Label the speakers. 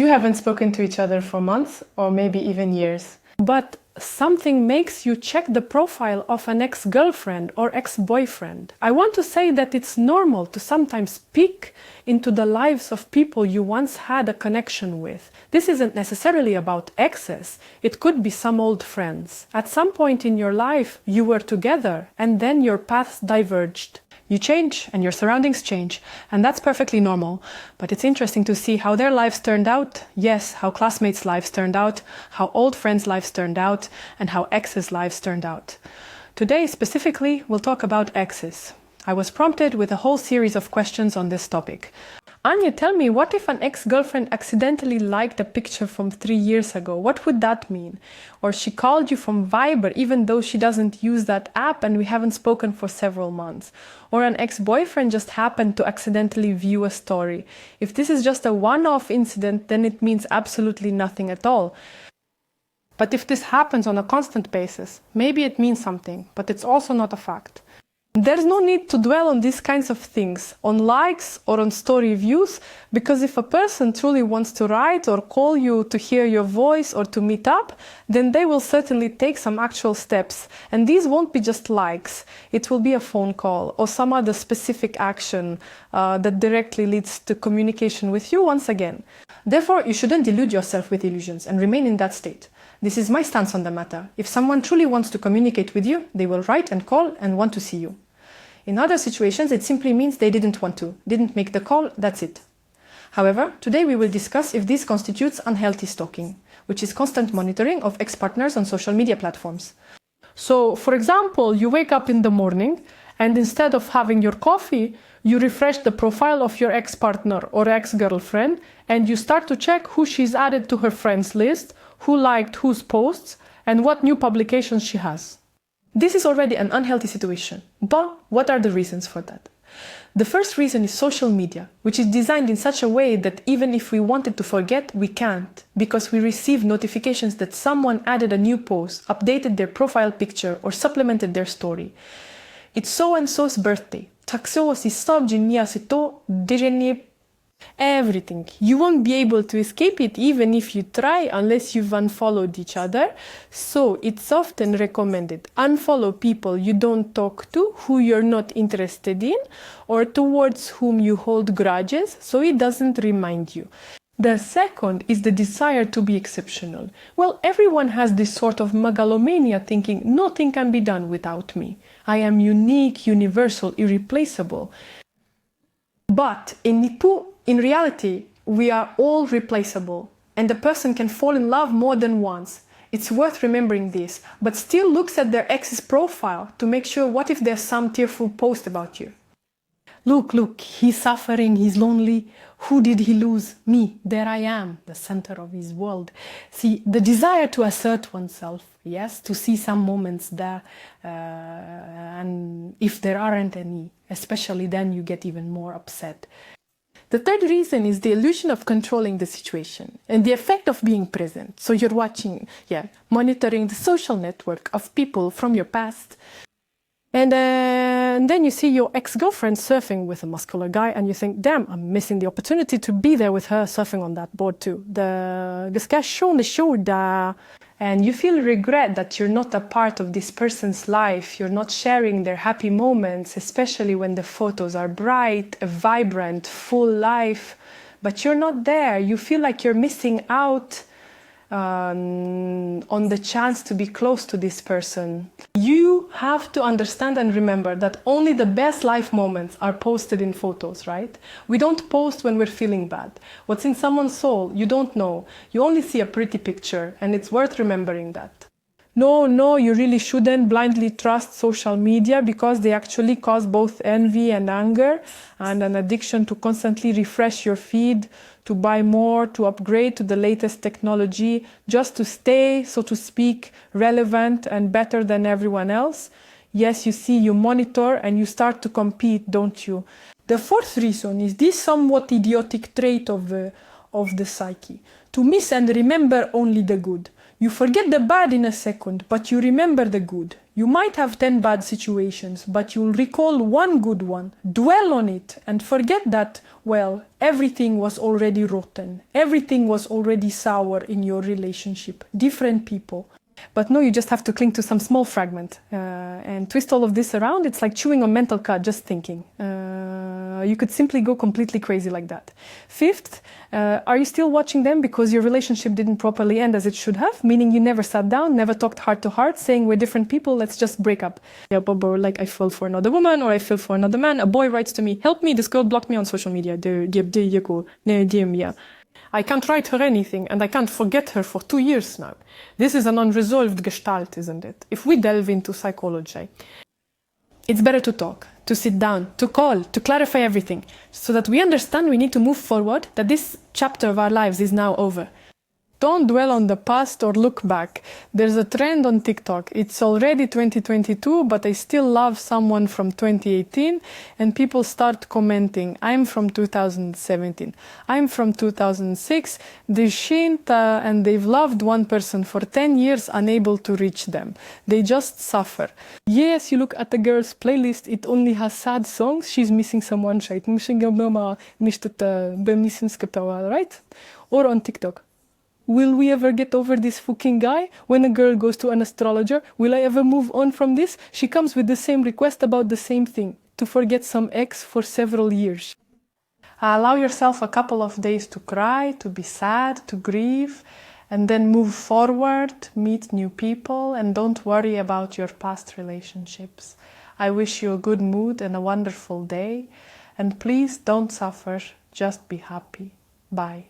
Speaker 1: You haven't spoken to each other for months or maybe even years. But something makes you check the profile of an ex-girlfriend or ex-boyfriend. I want to say that it's normal to sometimes peek into the lives of people you once had a connection with. This isn't necessarily about exes. It could be some old friends. At some point in your life, you were together and then your paths diverged. You change and your surroundings change, and that's perfectly normal. But it's interesting to see how their lives turned out. Yes, how classmates' lives turned out, how old friends' lives turned out, and how exes' lives turned out. Today, specifically, we'll talk about exes. I was prompted with a whole series of questions on this topic. Anya, tell me, what if an ex-girlfriend accidentally liked a picture from 3 years ago? What would that mean? Or she called you from Viber even though she doesn't use that app and we haven't spoken for several months. Or an ex-boyfriend just happened to accidentally view a story. If this is just a one-off incident, then it means absolutely nothing at all. But if this happens on a constant basis, maybe it means something, but it's also not a fact. There's no need to dwell on these kinds of things, on likes or on story views, because if a person truly wants to write or call you to hear your voice or to meet up, then they will certainly take some actual steps. And these won't be just likes. It will be a phone call or some other specific action that directly leads to communication with you once again. Therefore, you shouldn't delude yourself with illusions and remain in that state. This is my stance on the matter. If someone truly wants to communicate with you, they will write and call and want to see you. In other situations, it simply means they didn't want to, didn't make the call, that's it. However, today we will discuss if this constitutes unhealthy stalking, which is constant monitoring of ex-partners on social media platforms. So, for example, you wake up in the morning and instead of having your coffee, you refresh the profile of your ex-partner or ex-girlfriend and you start to check who she's added to her friends list, who liked whose posts, and what new publications she has. This is already an unhealthy situation, but what are the reasons for that? The first reason is social media, which is designed in such a way that even if we wanted to forget, we can't, because we receive notifications that someone added a new post, updated their profile picture, or supplemented their story. It's so-and-so's birthday. Everything. You won't be able to escape it even if you try unless you've unfollowed each other. So it's often recommended unfollow people you don't talk to, who you're not interested in, or towards whom you hold grudges, so it doesn't remind you. The second is the desire to be exceptional. Well, everyone has this sort of megalomania thinking nothing can be done without me. I am unique, universal, irreplaceable. But in reality, we are all replaceable, and a person can fall in love more than once. It's worth remembering this, but still looks at their ex's profile to make sure what if there's some tearful post about you. Look, he's suffering, he's lonely. Who did he lose? Me. There I am, the center of his world. See, the desire to assert oneself, yes, to see some moments there, and if there aren't any, especially then you get even more upset. The third reason is the illusion of controlling the situation and the effect of being present. So you're watching, monitoring the social network of people from your past. And then you see your ex-girlfriend surfing with a muscular guy and you think, damn, I'm missing the opportunity to be there with her surfing on that board too. Das ska schon shoda. And you feel regret that you're not a part of this person's life. You're not sharing their happy moments, especially when the photos are bright, vibrant, full life. But you're not there. You feel like you're missing out on the chance to be close to this person. You have to understand and remember that only the best life moments are posted in photos, right? We don't post when we're feeling bad. What's in someone's soul, you don't know. You only see a pretty picture, and it's worth remembering that. No, you really shouldn't blindly trust social media because they actually cause both envy and anger and an addiction to constantly refresh your feed, to buy more, to upgrade to the latest technology, just to stay, so to speak, relevant and better than everyone else. Yes, you see, you monitor and you start to compete, don't you? The fourth reason is this somewhat idiotic trait of the psyche, to miss and remember only the good. You forget the bad in a second, but you remember the good. You might have 10 bad situations, but you'll recall one good one. Dwell on it and forget that, well, everything was already rotten. Everything was already sour in your relationship. Different people. But no, you just have to cling to some small fragment and twist all of this around. It's like chewing on mental cud, just thinking. You could simply go completely crazy like that. Fifth, are you still watching them because your relationship didn't properly end as it should have? Meaning you never sat down, never talked heart to heart, saying we're different people, let's just break up. Or like I fell for another woman or I fell for another man. A boy writes to me, help me, this girl blocked me on social media. I can't write her anything, and I can't forget her for 2 years now. This is an unresolved gestalt, isn't it? If we delve into psychology, it's better to talk, to sit down, to call, to clarify everything, so that we understand we need to move forward, that this chapter of our lives is now over. Don't dwell on the past or look back. There's a trend on TikTok. It's already 2022, but I still love someone from 2018, and people start commenting, I'm from 2017, I'm from 2006, and they've loved one person for 10 years, unable to reach them. They just suffer. Yes, you look at the girl's playlist, it only has sad songs, she's missing someone, right? Or on TikTok. Will we ever get over this fucking guy? When a girl goes to an astrologer, will I ever move on from this? She comes with the same request about the same thing, to forget some ex for several years. Allow yourself a couple of days to cry, to be sad, to grieve, and then move forward, meet new people, and don't worry about your past relationships. I wish you a good mood and a wonderful day, and please don't suffer, just be happy. Bye.